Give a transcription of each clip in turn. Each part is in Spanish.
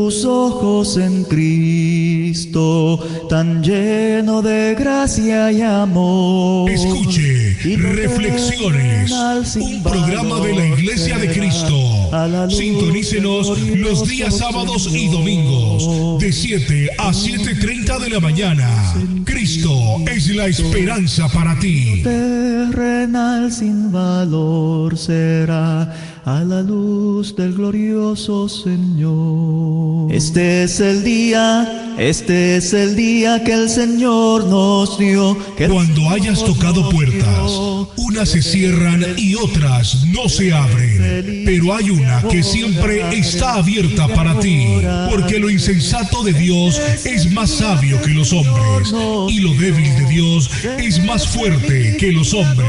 tus ojos en Cristo, tan lleno de gracia y amor. Escuche Reflexiones, un programa de la Iglesia de Cristo. Sintonícenos los días sábados y domingos de 7 a 7:30 de la mañana. Cristo es la esperanza para ti. Terrenal sin valor será a la luz del glorioso Señor. Este es el día que el Señor nos dio. Cuando hayas tocado puertas, unas se cierran y otras no se abren, pero hay una que siempre está abierta para ti, porque lo insensato de Dios es más sabio que los hombres, y lo débil de Dios es más fuerte que los hombres.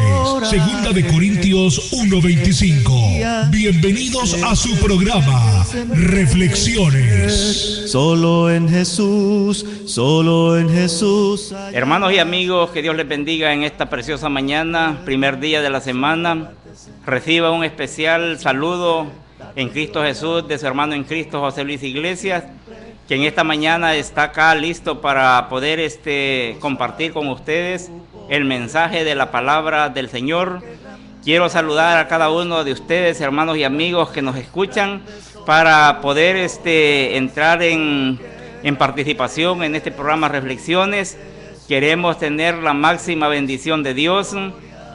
Segunda de Corintios 1:25. Bienvenidos a su programa Reflexiones. Solo en Jesús, solo en Jesús. Hermanos y amigos, que Dios les bendiga en esta preciosa mañana, primer día de la semana. Reciba un especial saludo en Cristo Jesús de su hermano en Cristo, José Luis Iglesias, que en esta mañana está acá listo para poder compartir con ustedes el mensaje de la palabra del Señor. Quiero saludar a cada uno de ustedes, hermanos y amigos que nos escuchan, para poder entrar en participación en este programa Reflexiones. Queremos tener la máxima bendición de Dios,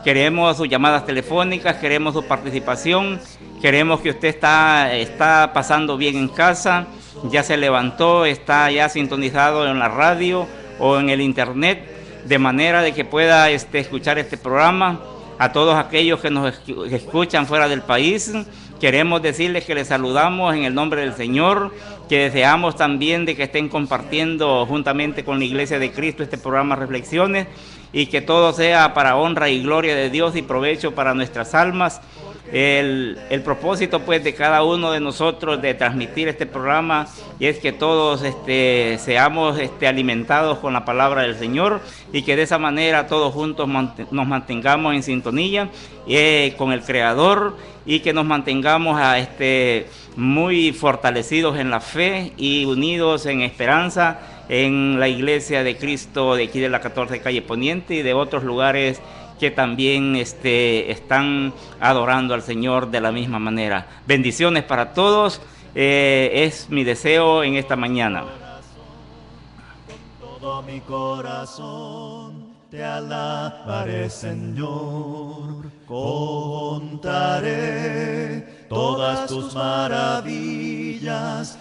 queremos sus llamadas telefónicas, queremos su participación, queremos que usted está pasando bien en casa, ya se levantó, está ya sintonizado en la radio o en el internet, de manera de que pueda escuchar este programa. A todos aquellos que nos escuchan fuera del país, queremos decirles que les saludamos en el nombre del Señor, que deseamos también de que estén compartiendo juntamente con la Iglesia de Cristo este programa Reflexiones, y que todo sea para honra y gloria de Dios y provecho para nuestras almas. El propósito pues de cada uno de nosotros de transmitir este programa y es que todos seamos alimentados con la palabra del Señor, y que de esa manera todos juntos nos mantengamos en sintonía con el Creador, y que nos mantengamos muy fortalecidos en la fe y unidos en esperanza en la Iglesia de Cristo de aquí de la 14 calle Poniente y de otros lugares que también están adorando al Señor de la misma manera. Bendiciones para todos, es mi deseo en esta mañana. Con todo mi corazón te alabaré, Señor, contaré todas tus maravillas,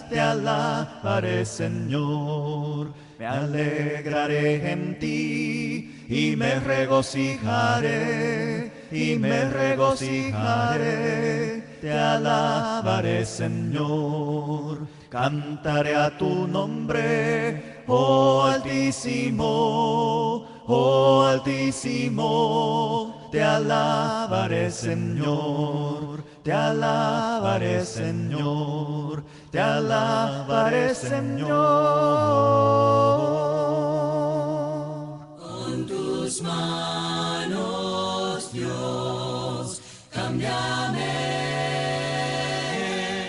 te alabaré, Señor. Me alegraré en ti y me regocijaré, te alabaré, Señor. Cantaré a tu nombre, oh Altísimo, te alabaré, Señor, te alabaré, Señor, te alabaré, Señor. Con tus manos, Dios, cámbiame.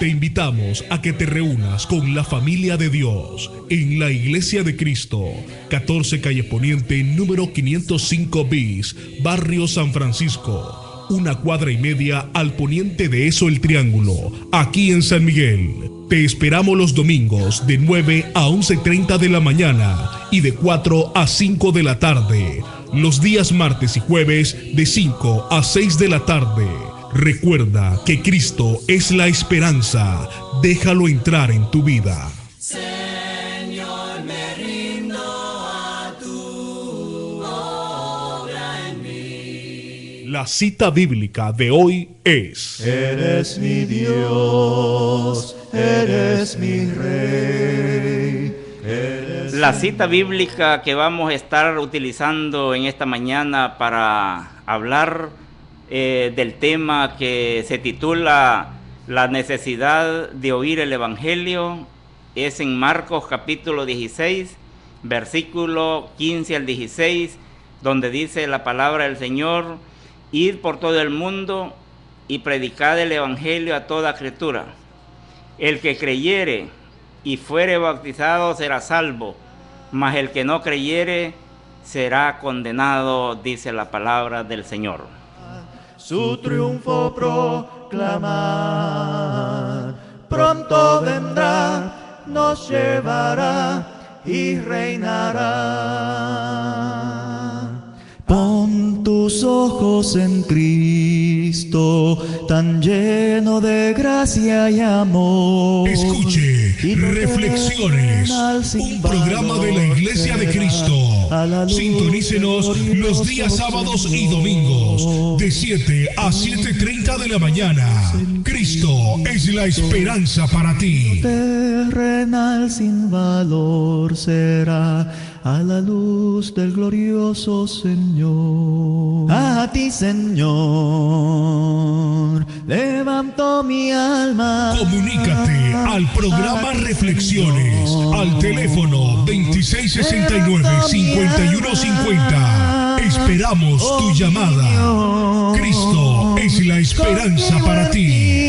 Te invitamos a que te reúnas con la familia de Dios en la Iglesia de Cristo, 14 calle Poniente, número 505 bis, barrio San Francisco, 1 cuadra y media al poniente de eso el Triángulo, aquí en San Miguel. Te esperamos los domingos de 9 a 11:30 de la mañana y de 4 a 5 de la tarde. Los días martes y jueves de 5 a 6 de la tarde. Recuerda que Cristo es la esperanza. Déjalo entrar en tu vida. Señor, me rindo a tu obra en mí. La cita bíblica de hoy es: Eres mi Dios, eres mi Rey. La cita bíblica que vamos a estar utilizando en esta mañana para hablar del tema que se titula La necesidad de oír el Evangelio es en Marcos capítulo 16, versículo 15 al 16, donde dice la palabra del Señor: id por todo el mundo y predicad el Evangelio a toda criatura. El que creyere y fuere bautizado será salvo, mas el que no creyere será condenado, dice la palabra del Señor. Su triunfo proclamar, pronto vendrá, nos llevará y reinará. Pon tus ojos en Cristo, tan lleno de gracia y amor. Escuche Reflexiones, un programa de la Iglesia de Cristo. Sintonícenos los días sábados y domingos de 7 a 7:30 de la mañana. Cristo es la esperanza para ti. Terrenal sin valor será a la luz del glorioso Señor. A ti, Señor, levanto mi alma. Comunícate al programa Reflexiones al teléfono 2669-5150. Esperamos tu llamada. Cristo es la esperanza para ti.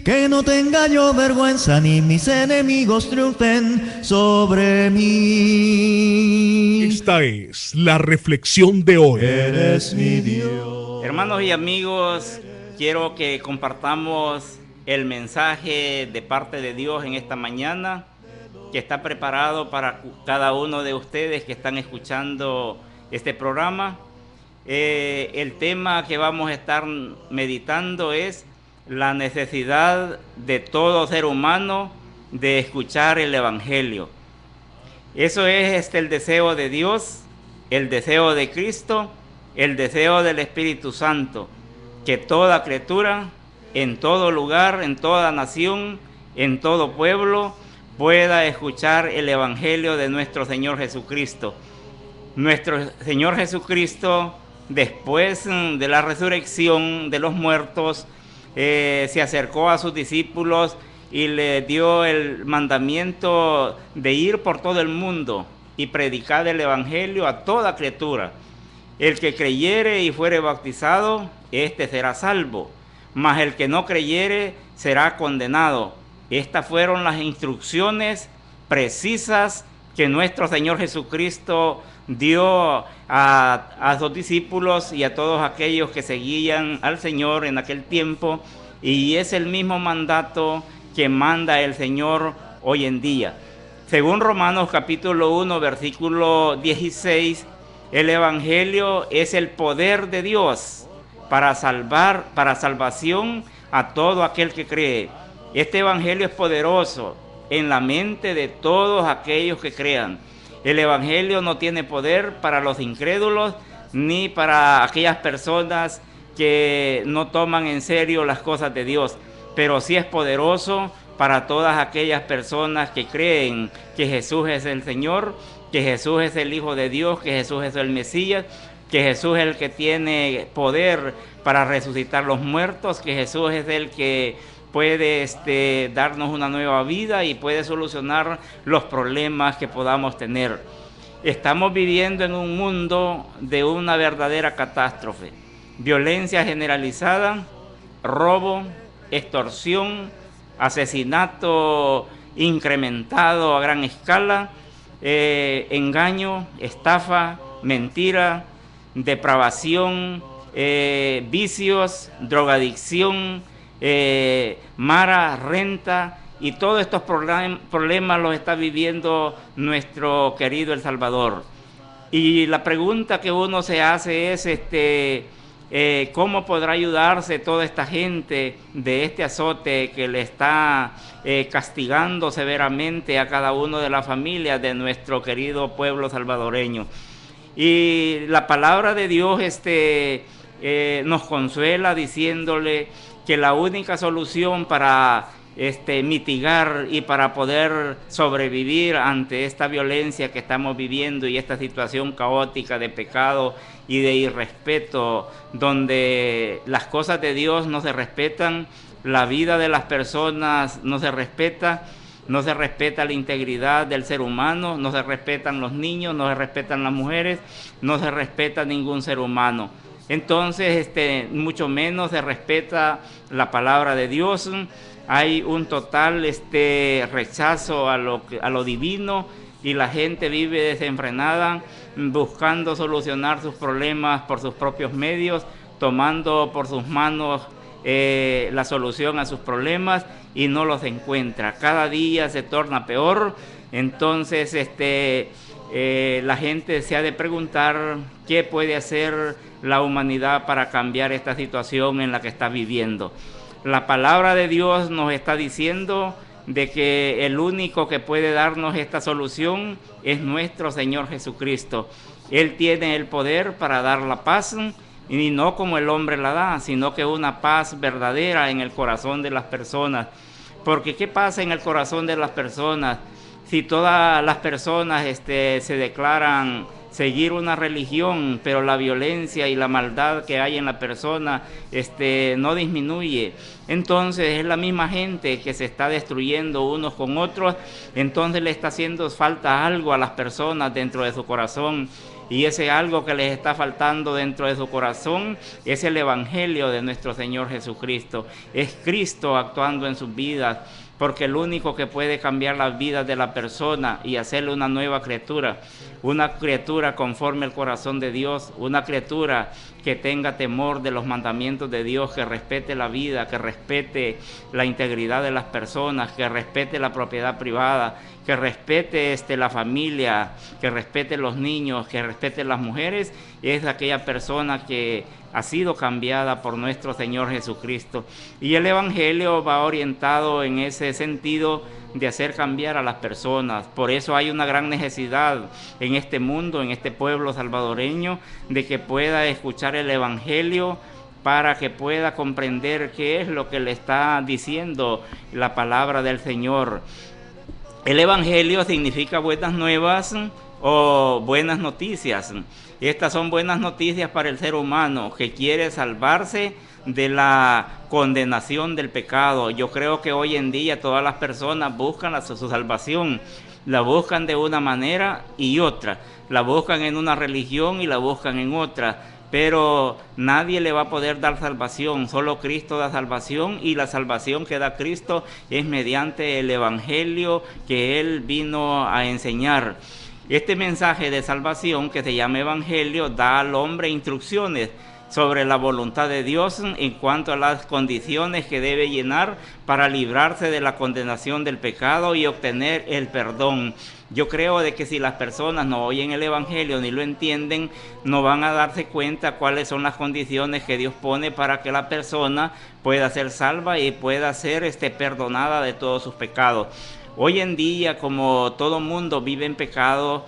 Que no tenga yo vergüenza ni mis enemigos triunfen sobre mí. Esta es la reflexión de hoy. Eres mi Dios. Hermanos y amigos, quiero que compartamos el mensaje de parte de Dios en esta mañana, que está preparado para cada uno de ustedes que están escuchando este programa. El tema que vamos a estar meditando es la necesidad de todo ser humano de escuchar el Evangelio. Eso es el deseo de Dios, el deseo de Cristo, el deseo del Espíritu Santo, que toda criatura, en todo lugar, en toda nación, en todo pueblo, pueda escuchar el Evangelio de nuestro Señor Jesucristo. Nuestro Señor Jesucristo, después de la resurrección de los muertos, se acercó a sus discípulos y le dio el mandamiento de ir por todo el mundo y predicar el Evangelio a toda criatura. El que creyere y fuere bautizado, éste será salvo, mas el que no creyere será condenado. Estas fueron las instrucciones precisas que nuestro Señor Jesucristo dio a sus discípulos y a todos aquellos que seguían al Señor en aquel tiempo, y es el mismo mandato que manda el Señor hoy en día. Según Romanos capítulo 1, versículo 16, el Evangelio es el poder de Dios para salvación a todo aquel que cree. Este Evangelio es poderoso en la mente de todos aquellos que crean. El Evangelio no tiene poder para los incrédulos ni para aquellas personas que no toman en serio las cosas de Dios, pero sí es poderoso para todas aquellas personas que creen que Jesús es el Señor, que Jesús es el Hijo de Dios, que Jesús es el Mesías, que Jesús es el que tiene poder para resucitar los muertos, que Jesús es el que puede darnos una nueva vida y puede solucionar los problemas que podamos tener. Estamos viviendo en un mundo de una verdadera catástrofe. Violencia generalizada, robo, extorsión, asesinato incrementado a gran escala, engaño, estafa, mentira, depravación, vicios, drogadicción, mara, renta, y todos estos problemas los está viviendo nuestro querido El Salvador. Y la pregunta que uno se hace es, ¿cómo podrá ayudarse toda esta gente de este azote que le está castigando severamente a cada uno de las familias de nuestro querido pueblo salvadoreño? Y la palabra de Dios nos consuela diciéndole que la única solución para mitigar y para poder sobrevivir ante esta violencia que estamos viviendo y esta situación caótica de pecado y de irrespeto, donde las cosas de Dios no se respetan, la vida de las personas no se respeta, no se respeta la integridad del ser humano, no se respetan los niños, no se respetan las mujeres, no se respeta ningún ser humano. Entonces, mucho menos se respeta la palabra de Dios. hay un total rechazo a lo divino, y la gente vive desenfrenada buscando solucionar sus problemas por sus propios medios, tomando por sus manos la solución a sus problemas y no los encuentra. Cada día se torna peor. Entonces la gente se ha de preguntar qué puede hacer la humanidad para cambiar esta situación en la que está viviendo. La palabra de Dios nos está diciendo de que el único que puede darnos esta solución es nuestro Señor Jesucristo. Él tiene el poder para dar la paz, y no como el hombre la da, sino que una paz verdadera en el corazón de las personas. Porque ¿qué pasa en el corazón de las personas? Si todas las personas se declaran seguir una religión, pero la violencia y la maldad que hay en la persona no disminuye, entonces es la misma gente que se está destruyendo unos con otros. Entonces le está haciendo falta algo a las personas dentro de su corazón, y ese algo que les está faltando dentro de su corazón es el Evangelio de nuestro Señor Jesucristo. Es Cristo actuando en sus vidas, porque el único que puede cambiar las vidas de la persona y hacerle una nueva criatura, una criatura conforme al corazón de Dios, una criatura que tenga temor de los mandamientos de Dios, que respete la vida, que respete la integridad de las personas, que respete la propiedad privada, que respete la familia, que respete los niños, que respete las mujeres, es aquella persona que ha sido cambiada por nuestro Señor Jesucristo. Y el Evangelio va orientado en ese sentido de hacer cambiar a las personas. Por eso hay una gran necesidad en este mundo, en este pueblo salvadoreño, de que pueda escuchar el Evangelio, para que pueda comprender qué es lo que le está diciendo la palabra del Señor. El Evangelio significa buenas nuevas o buenas noticias. Estas son buenas noticias para el ser humano que quiere salvarse de la condenación del pecado. Yo creo que hoy en día todas las personas buscan su salvación. La buscan de una manera y otra. La buscan en una religión y la buscan en otra. Pero nadie le va a poder dar salvación, solo Cristo da salvación, y la salvación que da Cristo es mediante el Evangelio que Él vino a enseñar. Este mensaje de salvación, que se llama Evangelio, da al hombre instrucciones sobre la voluntad de Dios en cuanto a las condiciones que debe llenar para librarse de la condenación del pecado y obtener el perdón. Yo creo de que si las personas no oyen el Evangelio ni lo entienden, no van a darse cuenta cuáles son las condiciones que Dios pone para que la persona pueda ser salva y pueda ser perdonada de todos sus pecados. Hoy en día, como todo mundo vive en pecado,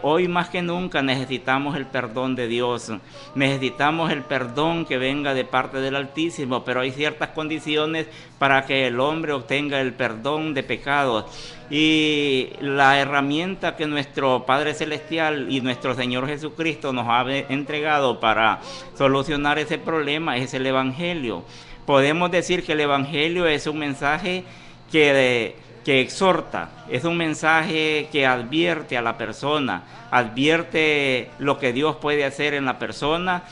hoy más que nunca necesitamos el perdón de Dios. Necesitamos el perdón que venga de parte del Altísimo, pero hay ciertas condiciones para que el hombre obtenga el perdón de pecados. Y la herramienta que nuestro Padre Celestial y nuestro Señor Jesucristo nos ha entregado para solucionar ese problema es el Evangelio. Podemos decir que el Evangelio es un mensaje que exhorta, es un mensaje que advierte a la persona, advierte lo que Dios puede hacer en la persona.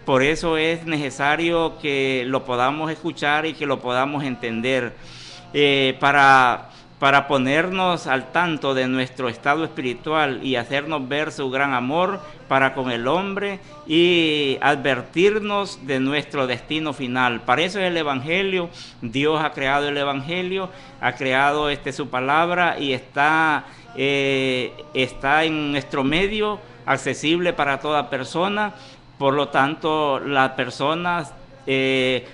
Por eso es necesario que lo podamos escuchar y que lo podamos entender, para ponernos al tanto de nuestro estado espiritual y hacernos ver su gran amor para con el hombre y advertirnos de nuestro destino final. Para eso es el Evangelio. Dios ha creado el Evangelio, ha creado su palabra y está en nuestro medio, accesible para toda persona. Por lo tanto, las personas,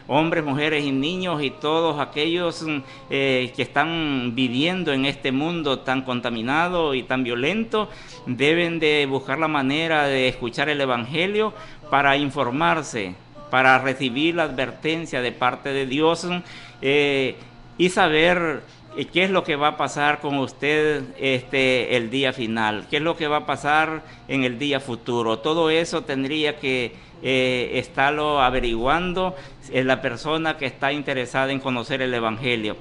hombres, mujeres y niños y todos aquellos que están viviendo en este mundo tan contaminado y tan violento, deben de buscar la manera de escuchar el Evangelio para informarse, para recibir la advertencia de parte de Dios y saber qué es lo que va a pasar con usted el día final, qué es lo que va a pasar en el día futuro. Todo eso tendría que estarlo averiguando la persona que está interesada en conocer el Evangelio.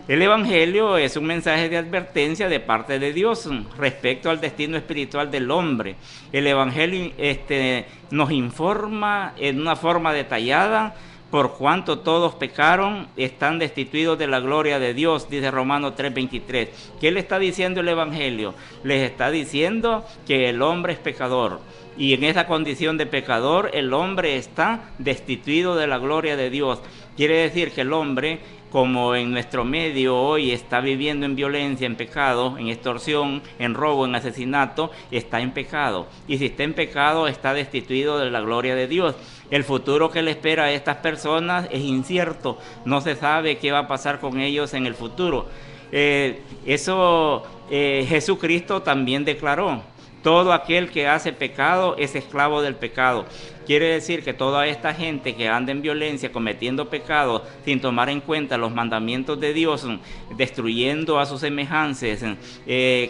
El Evangelio es un mensaje de advertencia de parte de Dios respecto al destino espiritual del hombre. El Evangelio nos informa en una forma detallada por cuanto todos pecaron, están destituidos de la gloria de Dios, dice Romanos 3:23. ¿Qué le está diciendo el Evangelio? Les está diciendo que el hombre es pecador. Y en esa condición de pecador, el hombre está destituido de la gloria de Dios. Quiere decir que el hombre, como en nuestro medio hoy está viviendo en violencia, en pecado, en extorsión, en robo, en asesinato, está en pecado. Y si está en pecado, está destituido de la gloria de Dios. El futuro que le espera a estas personas es incierto. No se sabe qué va a pasar con ellos en el futuro. Jesucristo también declaró: todo aquel que hace pecado es esclavo del pecado. Quiere decir que toda esta gente que anda en violencia, cometiendo pecados, sin tomar en cuenta los mandamientos de Dios, destruyendo a sus semejantes,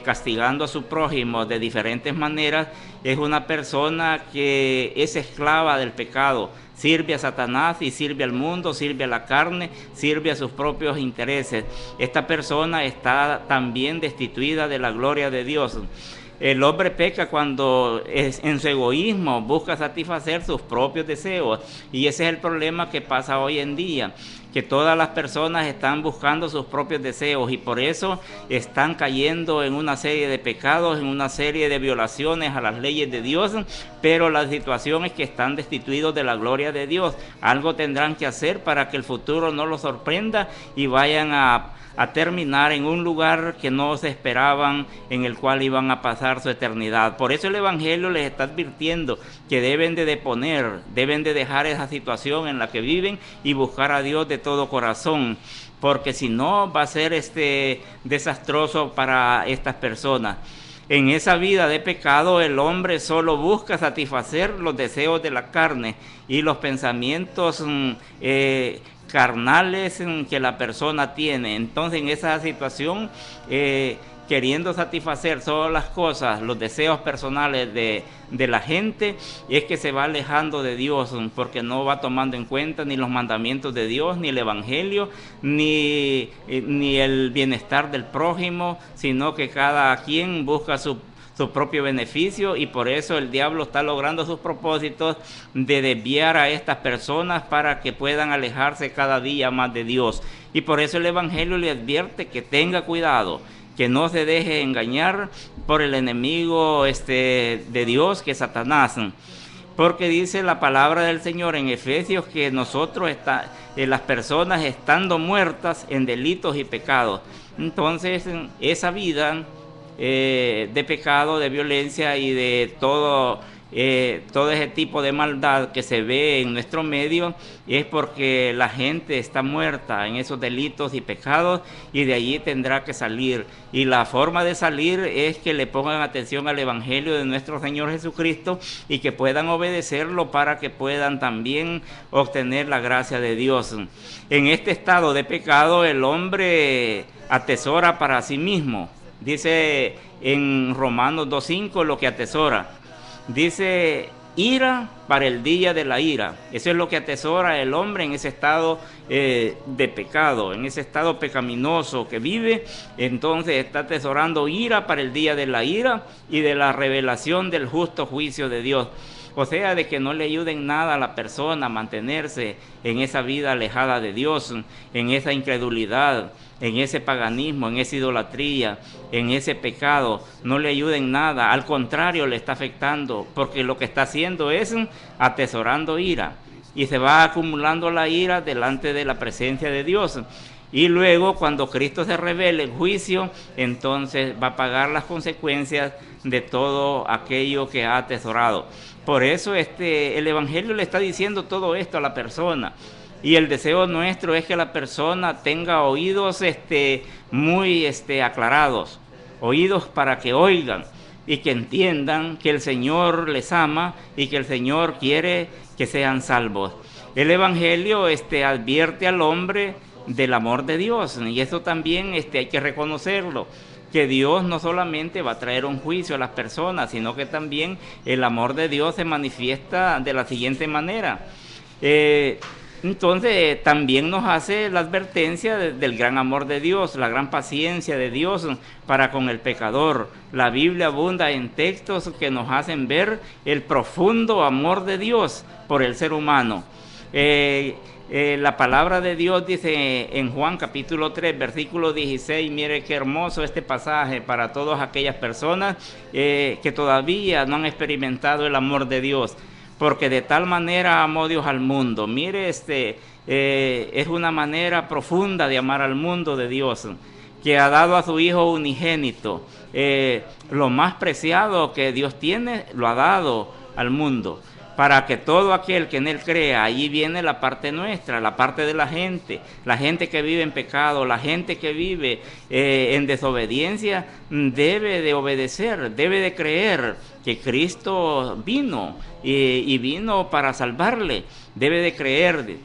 castigando a su prójimo de diferentes maneras, es una persona que es esclava del pecado. Sirve a Satanás y sirve al mundo, sirve a la carne, sirve a sus propios intereses. Esta persona está también destituida de la gloria de Dios. El hombre peca cuando en su egoísmo busca satisfacer sus propios deseos, y ese es el problema que pasa hoy en día, que todas las personas están buscando sus propios deseos y por eso están cayendo en una serie de pecados, en una serie de violaciones a las leyes de Dios, pero la situación es que están destituidos de la gloria de Dios. Algo tendrán que hacer para que el futuro no los sorprenda y vayan a terminar en un lugar que no se esperaban, en el cual iban a pasar su eternidad. Por eso el Evangelio les está advirtiendo que deben de deponer, deben de dejar esa situación en la que viven y buscar a Dios de todo corazón, porque si no va a ser desastroso para estas personas. En esa vida de pecado el hombre solo busca satisfacer los deseos de la carne y los pensamientos carnales que la persona tiene. Entonces en esa situación, queriendo satisfacer todas las cosas, los deseos personales de la gente, es que se va alejando de Dios, porque no va tomando en cuenta ni los mandamientos de Dios, ni el Evangelio, ni el bienestar del prójimo, sino que cada quien busca su propio beneficio, y por eso el diablo está logrando sus propósitos de desviar a estas personas para que puedan alejarse cada día más de Dios. Y por eso el Evangelio le advierte que tenga cuidado, que no se deje engañar por el enemigo de Dios, que es Satanás. Porque dice la palabra del Señor en Efesios que nosotros, las personas estando muertas en delitos y pecados. Entonces esa vida de pecado, de violencia y de todo ese tipo de maldad que se ve en nuestro medio, es porque la gente está muerta en esos delitos y pecados, y de allí tendrá que salir. Y la forma de salir es que le pongan atención al Evangelio de nuestro Señor Jesucristo y que puedan obedecerlo para que puedan también obtener la gracia de Dios. En este estado de pecado el hombre atesora para sí mismo. Dice en Romanos 2:5 lo que atesora. Dice: ira para el día de la ira. Eso es lo que atesora el hombre en ese estado de pecado, en ese estado pecaminoso que vive. Entonces está atesorando ira para el día de la ira y de la revelación del justo juicio de Dios. O sea, de que no le ayuden nada a la persona a mantenerse en esa vida alejada de Dios, en esa incredulidad, en ese paganismo, en esa idolatría, en ese pecado. No le ayuden nada, al contrario le está afectando, porque lo que está haciendo es atesorando ira, y se va acumulando la ira delante de la presencia de Dios. Y luego, cuando Cristo se revele en juicio, entonces va a pagar las consecuencias de todo aquello que ha atesorado. Por eso el Evangelio le está diciendo todo esto a la persona. Y el deseo nuestro es que la persona tenga oídos muy aclarados, oídos para que oigan y que entiendan que el Señor les ama y que el Señor quiere que sean salvos. El Evangelio advierte al hombre del amor de Dios, y eso también hay que reconocerlo, que Dios no solamente va a traer un juicio a las personas, sino que también el amor de Dios se manifiesta de la siguiente manera. Entonces también nos hace la advertencia del gran amor de Dios, la gran paciencia de Dios para con el pecador. La Biblia abunda en textos que nos hacen ver el profundo amor de Dios por el ser humano. La palabra de Dios dice en Juan capítulo 3, versículo 16, mire qué hermoso este pasaje para todas aquellas personas que todavía no han experimentado el amor de Dios, porque de tal manera amó Dios al mundo. Mire, es una manera profunda de amar al mundo de Dios, que ha dado a su Hijo unigénito. Lo más preciado que Dios tiene, lo ha dado al mundo, para que todo aquel que en Él crea, allí viene la parte nuestra, la parte de la gente que vive en pecado, la gente que vive en desobediencia, debe de obedecer, debe de creer que Cristo vino y vino para salvarle, debe de creer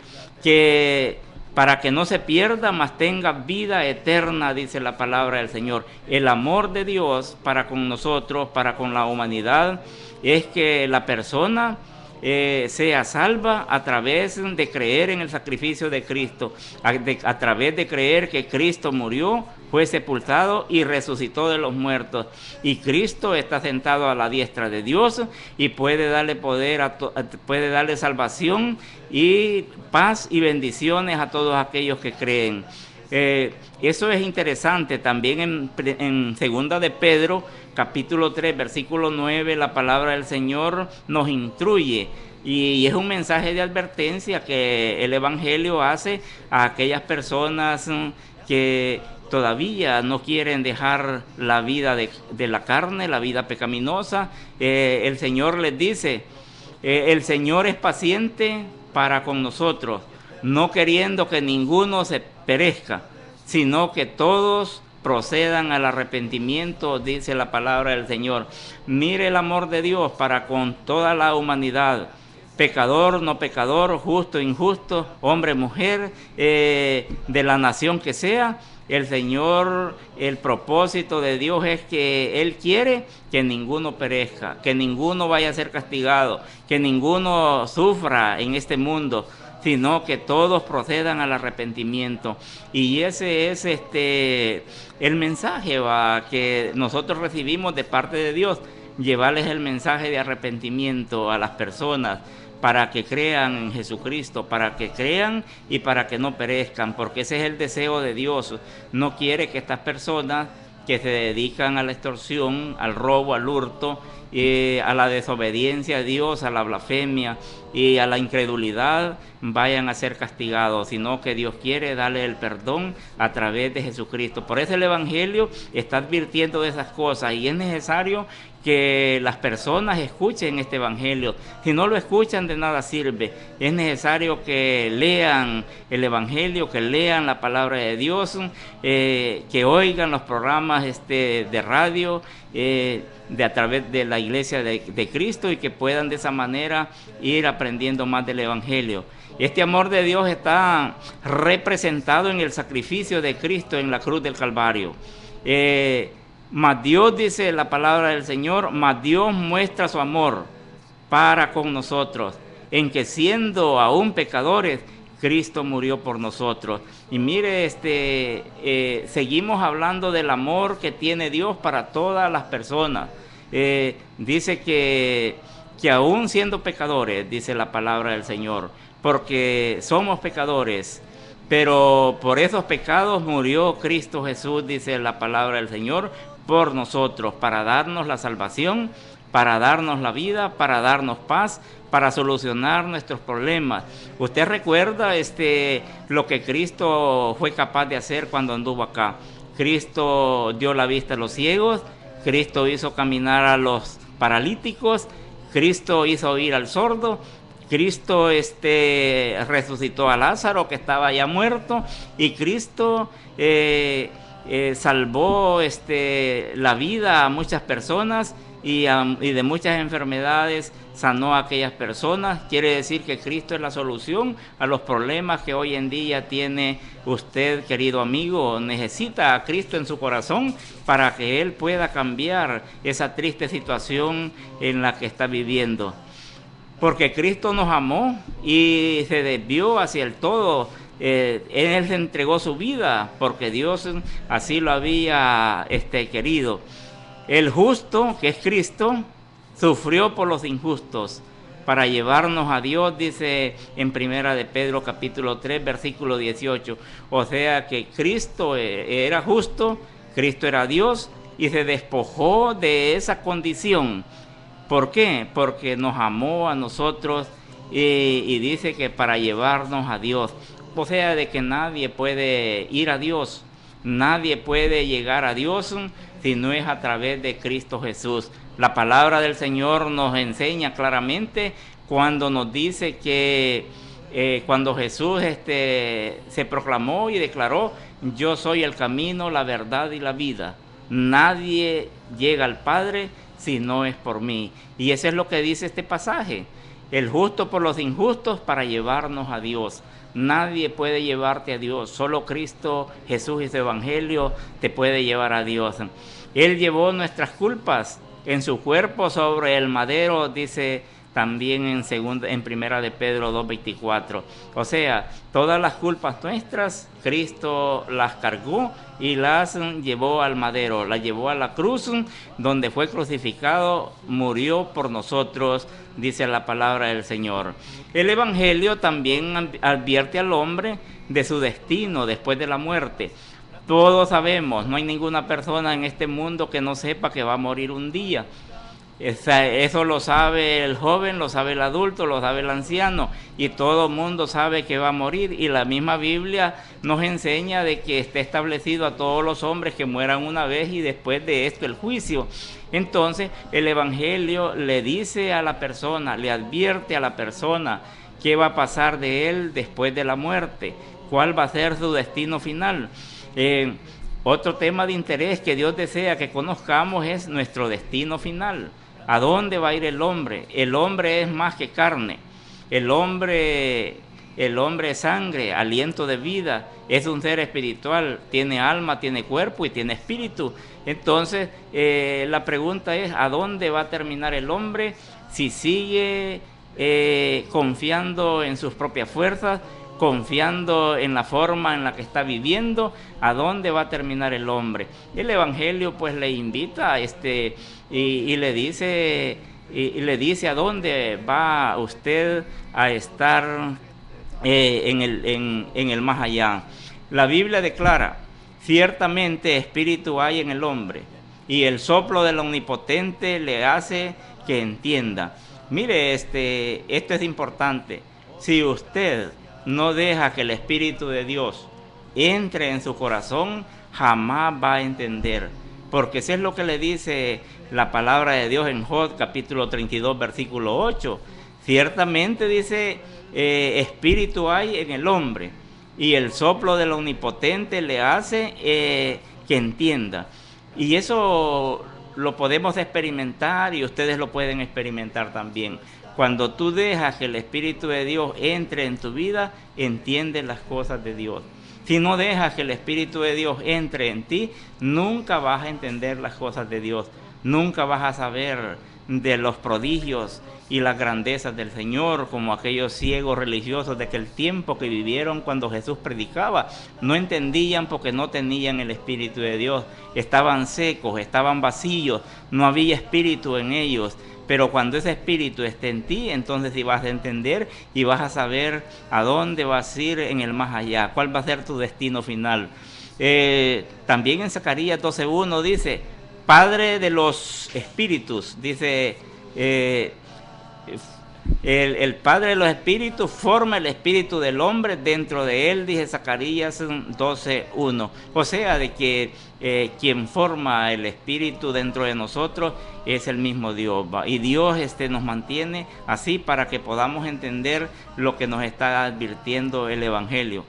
que para que no se pierda, mas tenga vida eterna, dice la palabra del Señor. El amor de Dios para con nosotros, para con la humanidad, es que la persona sea salva a través de creer en el sacrificio de Cristo, a través de creer que Cristo murió, fue sepultado y resucitó de los muertos, y Cristo está sentado a la diestra de Dios y puede darle poder, puede darle salvación y paz y bendiciones a todos aquellos que creen. Eso es interesante. También en segunda de Pedro, capítulo 3, versículo 9, la palabra del Señor nos instruye, y es un mensaje de advertencia que el Evangelio hace a aquellas personas que todavía no quieren dejar la vida de la carne, la vida pecaminosa. El Señor les dice, el Señor es paciente para con nosotros, no queriendo que ninguno se perezca, sino que todos procedan al arrepentimiento, dice la palabra del Señor. Mire el amor de Dios para con toda la humanidad, pecador, no pecador, justo, injusto, hombre, mujer, de la nación que sea. El Señor, el propósito de Dios es que Él quiere que ninguno perezca, que ninguno vaya a ser castigado, que ninguno sufra en este mundo, sino que todos procedan al arrepentimiento. Y ese es el mensaje que nosotros recibimos de parte de Dios, llevarles el mensaje de arrepentimiento a las personas, para que crean en Jesucristo, para que crean y para que no perezcan, porque ese es el deseo de Dios. No quiere que estas personas que se dedican a la extorsión, al robo, al hurto, a la desobediencia a Dios, a la blasfemia y a la incredulidad, vayan a ser castigados, sino que Dios quiere darle el perdón a través de Jesucristo. Por eso el Evangelio está advirtiendo de esas cosas, y es necesario que las personas escuchen este Evangelio. Si no lo escuchan, de nada sirve. Es necesario que lean el Evangelio, que lean la palabra de Dios, que oigan los programas de radio, a través de la Iglesia de Cristo, y que puedan de esa manera ir aprendiendo más del Evangelio. Este amor de Dios está representado en el sacrificio de Cristo en la cruz del Calvario. Mas Dios, dice la palabra del Señor, mas Dios muestra su amor para con nosotros, en que siendo aún pecadores, Cristo murió por nosotros. Y mire, seguimos hablando del amor que tiene Dios para todas las personas. Dice que aún siendo pecadores, dice la palabra del Señor, porque somos pecadores, pero por esos pecados murió Cristo Jesús, dice la palabra del Señor, por nosotros, para darnos la salvación, para darnos la vida, para darnos paz, para solucionar nuestros problemas. Usted recuerda lo que Cristo fue capaz de hacer cuando anduvo acá. Cristo dio la vista a los ciegos, Cristo hizo caminar a los paralíticos, Cristo hizo oír al sordo, Cristo resucitó a Lázaro, que estaba ya muerto, y Cristo salvó la vida a muchas personas, y de muchas enfermedades sanó a aquellas personas. Quiere decir que Cristo es la solución a los problemas que hoy en día tiene usted, querido amigo. Necesita a Cristo en su corazón para que Él pueda cambiar esa triste situación en la que está viviendo. Porque Cristo nos amó y se desvió hacia el todo. Él se entregó su vida porque Dios así lo había querido. El justo, que es Cristo, sufrió por los injustos, para llevarnos a Dios, dice en Primera de Pedro capítulo 3, versículo 18. O sea que Cristo era justo, Cristo era Dios y se despojó de esa condición. ¿Por qué? Porque nos amó a nosotros y dice que para llevarnos a Dios. O sea, de que nadie puede ir a Dios, nadie puede llegar a Dios si no es a través de Cristo Jesús. La palabra del Señor nos enseña claramente cuando nos dice que cuando Jesús se proclamó y declaró: yo soy el camino, la verdad y la vida. Nadie llega al Padre si no es por mí. Y eso es lo que dice este pasaje: el justo por los injustos para llevarnos a Dios. Nadie puede llevarte a Dios, solo Cristo Jesús y su Evangelio te puede llevar a Dios. Él llevó nuestras culpas en su cuerpo sobre el madero, dice también en Primera de Pedro 2:24. O sea, todas las culpas nuestras, Cristo las cargó y las llevó al madero, las llevó a la cruz, donde fue crucificado, murió por nosotros, dice la palabra del Señor. El Evangelio también advierte al hombre de su destino después de la muerte. Todos sabemos, no hay ninguna persona en este mundo que no sepa que va a morir un día. Eso lo sabe el joven, lo sabe el adulto, lo sabe el anciano, y todo el mundo sabe que va a morir. Y la misma Biblia nos enseña de que está establecido a todos los hombres que mueran una vez y después de esto el juicio. Entonces el Evangelio le dice a la persona, le advierte a la persona qué va a pasar de él después de la muerte, cuál va a ser su destino final. Otro tema de interés que Dios desea que conozcamos es nuestro destino final. ¿A dónde va a ir el hombre? El hombre es más que carne. El hombre es sangre, aliento de vida, es un ser espiritual, tiene alma, tiene cuerpo y tiene espíritu. Entonces, la pregunta es: ¿a dónde va a terminar el hombre si sigue confiando en sus propias fuerzas, confiando en la forma en la que está viviendo? ¿A dónde va a terminar el hombre? El Evangelio pues le invita y le dice a dónde va usted a estar en el más allá. La Biblia declara: ciertamente espíritu hay en el hombre, y el soplo del Omnipotente le hace que entienda. Mire, esto es importante. Si usted no deja que el Espíritu de Dios entre en su corazón, jamás va a entender. Porque eso es lo que le dice la palabra de Dios en Job capítulo 32 versículo 8. Ciertamente dice, espíritu hay en el hombre, y el soplo del Omnipotente le hace que entienda. Y eso lo podemos experimentar, y ustedes lo pueden experimentar también. Cuando tú dejas que el Espíritu de Dios entre en tu vida, entiendes las cosas de Dios. Si no dejas que el Espíritu de Dios entre en ti, nunca vas a entender las cosas de Dios. Nunca vas a saber de los prodigios y las grandezas del Señor, como aquellos ciegos religiosos de aquel tiempo que vivieron cuando Jesús predicaba. No entendían porque no tenían el Espíritu de Dios. Estaban secos, estaban vacíos, no había espíritu en ellos. Pero cuando ese espíritu esté en ti, entonces sí vas a entender y vas a saber a dónde vas a ir en el más allá, cuál va a ser tu destino final. También en Zacarías 12:1 dice: Padre de los espíritus, dice, el Padre de los espíritus forma el espíritu del hombre dentro de él, dice Zacarías 12:1. O sea, de que quien forma el espíritu dentro de nosotros es el mismo Dios, ¿va? Y Dios nos mantiene así para que podamos entender lo que nos está advirtiendo el Evangelio.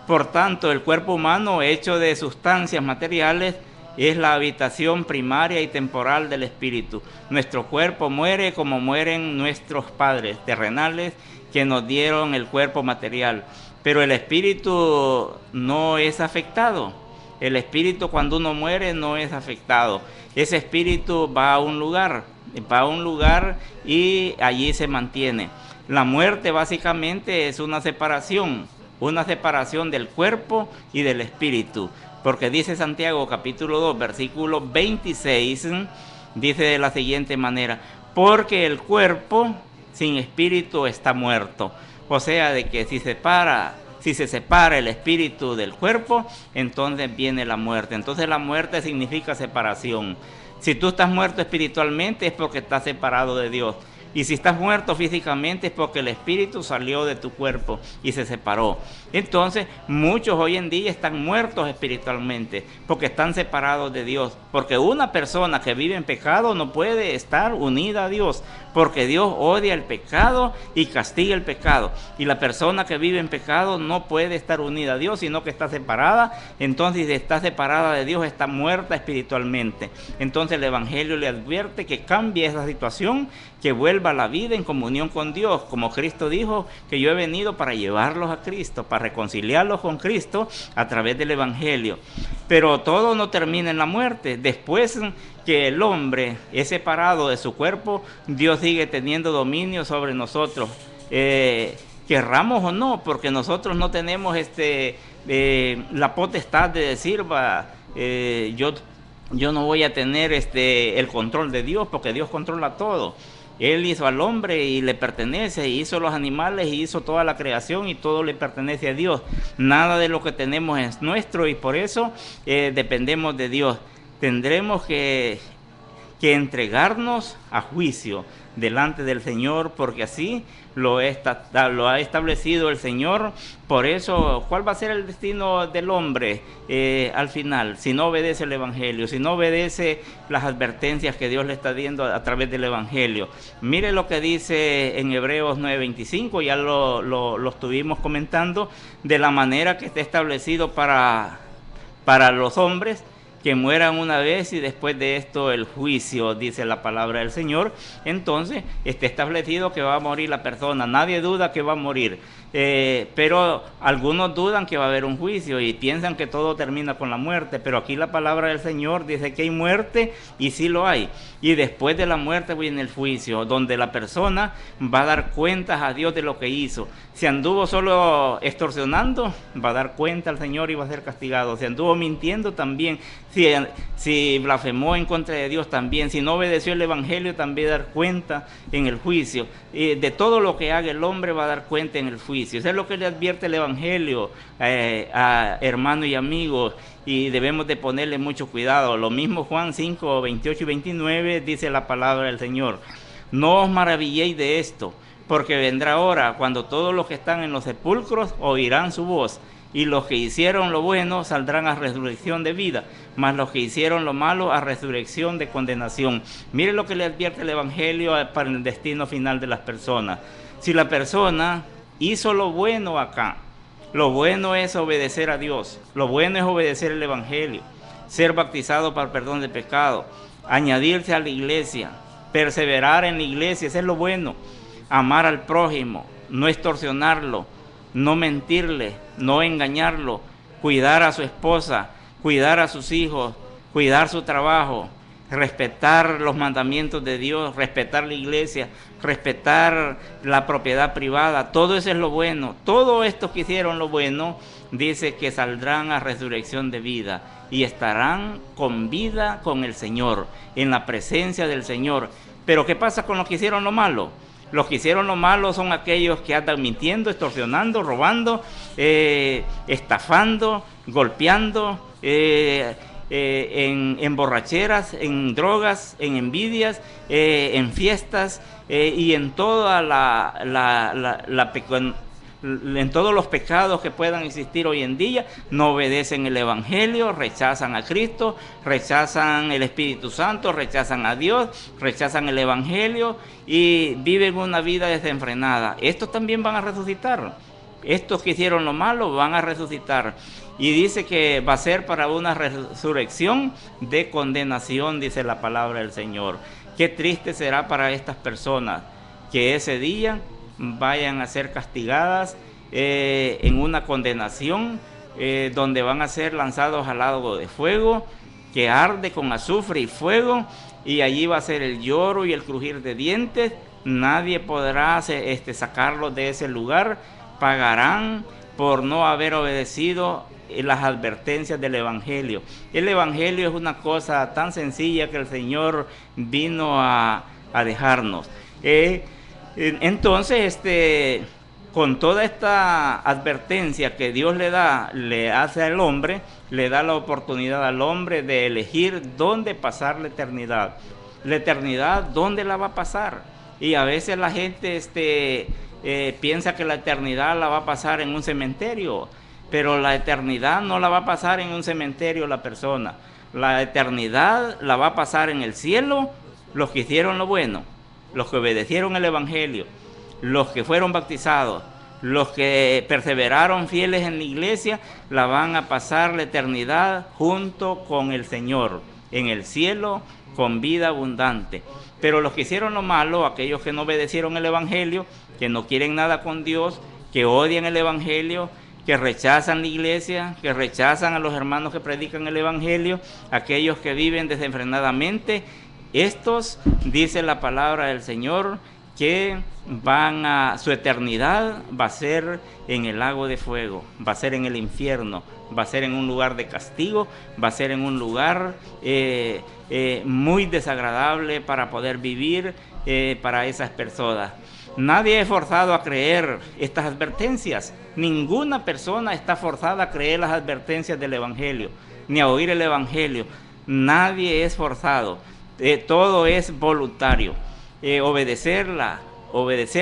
Por tanto, el cuerpo humano, hecho de sustancias materiales, es la habitación primaria y temporal del espíritu. Nuestro cuerpo muere como mueren nuestros padres terrenales que nos dieron el cuerpo material, pero el espíritu no es afectado. El espíritu, cuando uno muere, no es afectado. Ese espíritu va a un lugar y allí se mantiene. La muerte básicamente es una separación del cuerpo y del espíritu. Porque dice Santiago capítulo 2 versículo 26, dice de la siguiente manera: porque el cuerpo, sin espíritu está muerto. O sea, de que si se separa el espíritu del cuerpo, entonces viene la muerte. Entonces la muerte significa separación. Si tú estás muerto espiritualmente es porque estás separado de Dios. Y si estás muerto físicamente es porque el espíritu salió de tu cuerpo y se separó. Entonces, muchos hoy en día están muertos espiritualmente porque están separados de Dios. Porque una persona que vive en pecado no puede estar unida a Dios, porque Dios odia el pecado y castiga el pecado. Y la persona que vive en pecado no puede estar unida a Dios, sino que está separada. Entonces, si está separada de Dios, está muerta espiritualmente. Entonces, el Evangelio le advierte que cambie esa situación, que vuelva a la vida en comunión con Dios, como Cristo dijo que yo he venido para llevarlos a Cristo, para reconciliarlos con Cristo a través del Evangelio. Pero todo no termina en la muerte. Después que el hombre es separado de su cuerpo, Dios sigue teniendo dominio sobre nosotros, querramos o no, porque nosotros no tenemos la potestad de decir, yo no voy a tener el control de Dios, porque Dios controla todo. Él hizo al hombre y le pertenece, hizo los animales y hizo toda la creación y todo le pertenece a Dios. Nada de lo que tenemos es nuestro y por eso dependemos de Dios. Tendremos que entregarnos a juicio delante del Señor, porque así lo ha establecido el Señor. Por eso, ¿cuál va a ser el destino del hombre al final? Si no obedece el Evangelio, si no obedece las advertencias que Dios le está dando a través del Evangelio. Mire lo que dice en Hebreos 9:25, ya lo estuvimos comentando, de la manera que está establecido para los hombres, que mueran una vez y después de esto el juicio, dice la palabra del Señor. Entonces está establecido que va a morir la persona, nadie duda que va a morir, pero algunos dudan que va a haber un juicio y piensan que todo termina con la muerte, pero aquí la palabra del Señor dice que hay muerte y sí lo hay, y después de la muerte viene el juicio, donde la persona va a dar cuentas a Dios de lo que hizo. Si anduvo solo extorsionando, va a dar cuenta al Señor y va a ser castigado. Si anduvo mintiendo, también. Si blasfemó en contra de Dios, también. Si no obedeció el Evangelio, también va a dar cuenta en el juicio. De todo lo que haga el hombre va a dar cuenta en el juicio. Eso es lo que le advierte el Evangelio a hermanos y amigos, y debemos de ponerle mucho cuidado. Lo mismo Juan 5, 28 y 29 dice la palabra del Señor. No os maravilléis de esto, porque vendrá hora cuando todos los que están en los sepulcros oirán su voz, y los que hicieron lo bueno saldrán a resurrección de vida, mas los que hicieron lo malo a resurrección de condenación. Mire lo que le advierte el Evangelio para el destino final de las personas. Si la persona hizo lo bueno acá, lo bueno es obedecer a Dios, lo bueno es obedecer el Evangelio, ser bautizado para perdón de pecado, añadirse a la iglesia, perseverar en la iglesia, eso es lo bueno. Amar al prójimo, no extorsionarlo, no mentirle, no engañarlo, cuidar a su esposa, cuidar a sus hijos, cuidar su trabajo, respetar los mandamientos de Dios, respetar la iglesia, respetar la propiedad privada. Todo eso es lo bueno. Todo esto que hicieron lo bueno, dice que saldrán a resurrección de vida y estarán con vida con el Señor, en la presencia del Señor. Pero ¿qué pasa con los que hicieron lo malo? Los que hicieron lo malo son aquellos que andan mintiendo, extorsionando, robando, estafando, golpeando, en borracheras, en drogas, en envidias, en fiestas y en toda en todos los pecados que puedan existir hoy en día. No obedecen el Evangelio, rechazan a Cristo, rechazan el Espíritu Santo, rechazan a Dios, rechazan el Evangelio y viven una vida desenfrenada. Estos también van a resucitar. Estos que hicieron lo malo van a resucitar. Y dice que va a ser para una resurrección de condenación, dice la palabra del Señor. Qué triste será para estas personas que ese día vayan a ser castigadas en una condenación donde van a ser lanzados al lago de fuego que arde con azufre y fuego, y allí va a ser el lloro y el crujir de dientes. Nadie podrá sacarlos de ese lugar. Pagarán por no haber obedecido las advertencias del Evangelio. El Evangelio es una cosa tan sencilla que el Señor vino a dejarnos. Entonces, con toda esta advertencia que Dios le hace al hombre, le da la oportunidad al hombre de elegir dónde pasar la eternidad. La eternidad, ¿dónde la va a pasar? Y a veces la gente piensa que la eternidad la va a pasar en un cementerio, pero la eternidad no la va a pasar en un cementerio la persona. La eternidad la va a pasar en el cielo los que hicieron lo bueno, los que obedecieron el Evangelio, los que fueron bautizados, los que perseveraron fieles en la iglesia, la van a pasar la eternidad junto con el Señor, en el cielo, con vida abundante. Pero los que hicieron lo malo, aquellos que no obedecieron el Evangelio, que no quieren nada con Dios, que odian el Evangelio, que rechazan la iglesia, que rechazan a los hermanos que predican el Evangelio, aquellos que viven desenfrenadamente, estos, dice la palabra del Señor, que su eternidad va a ser en el lago de fuego, va a ser en el infierno, va a ser en un lugar de castigo, va a ser en un lugar muy desagradable para poder vivir para esas personas. Nadie es forzado a creer estas advertencias. Ninguna persona está forzada a creer las advertencias del Evangelio, ni a oír el Evangelio. Nadie es forzado. Todo es voluntario. Obedecer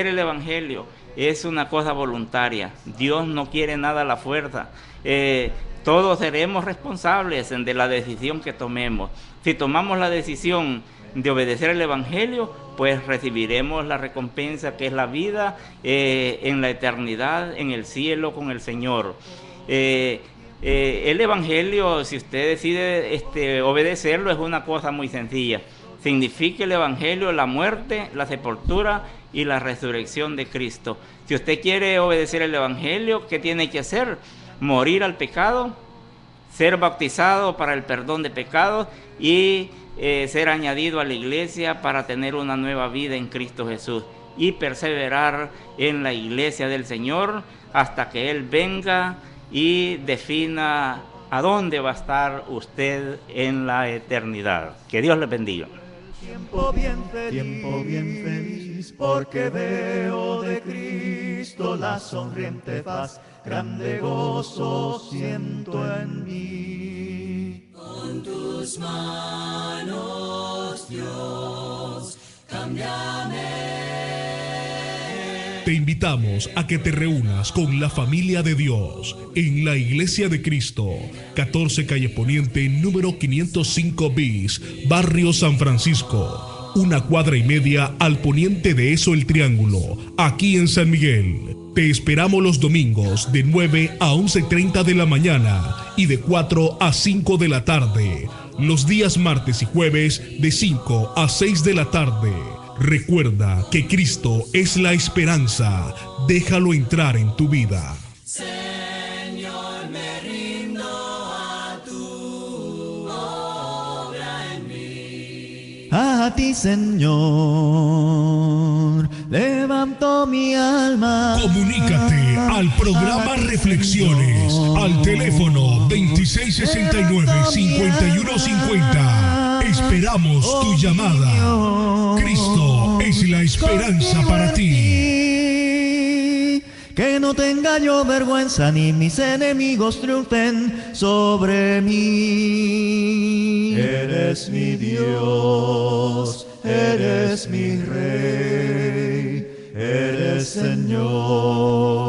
el Evangelio es una cosa voluntaria. Dios no quiere nada a la fuerza. Todos seremos responsables de la decisión que tomemos. Si tomamos la decisión de obedecer el Evangelio, pues recibiremos la recompensa que es la vida en la eternidad, en el cielo con el Señor. El Evangelio, si usted decide obedecerlo, es una cosa muy sencilla. Significa el Evangelio la muerte, la sepultura y la resurrección de Cristo. Si usted quiere obedecer el Evangelio, ¿qué tiene que hacer? Morir al pecado, ser bautizado para el perdón de pecados y ser añadido a la iglesia para tener una nueva vida en Cristo Jesús y perseverar en la iglesia del Señor hasta que Él venga y defina a dónde va a estar usted en la eternidad. Que Dios le bendiga. Tiempo bien feliz, porque veo de Cristo la sonriente faz, grande gozo siento en mí. Con tus manos, Dios, cámbiame. Te invitamos a que te reúnas con la familia de Dios en la Iglesia de Cristo, 14 Calle Poniente, número 505 bis, Barrio San Francisco, 1,5 cuadras al poniente de eso el Triángulo, aquí en San Miguel. Te esperamos los domingos de 9 a 11:30 de la mañana y de 4 a 5 de la tarde. Los días martes y jueves de 5 a 6 de la tarde. Recuerda que Cristo es la esperanza. Déjalo entrar en tu vida. Señor, me rindo a tu obra en mí. A ti, Señor, levanto mi alma. Comunícate al programa Reflexiones al teléfono 2669-5150. Esperamos tu llamada. Cristo es la esperanza para ti. Que no tenga yo vergüenza ni mis enemigos triunfen sobre mí. Eres mi Dios, eres mi Rey, eres Señor.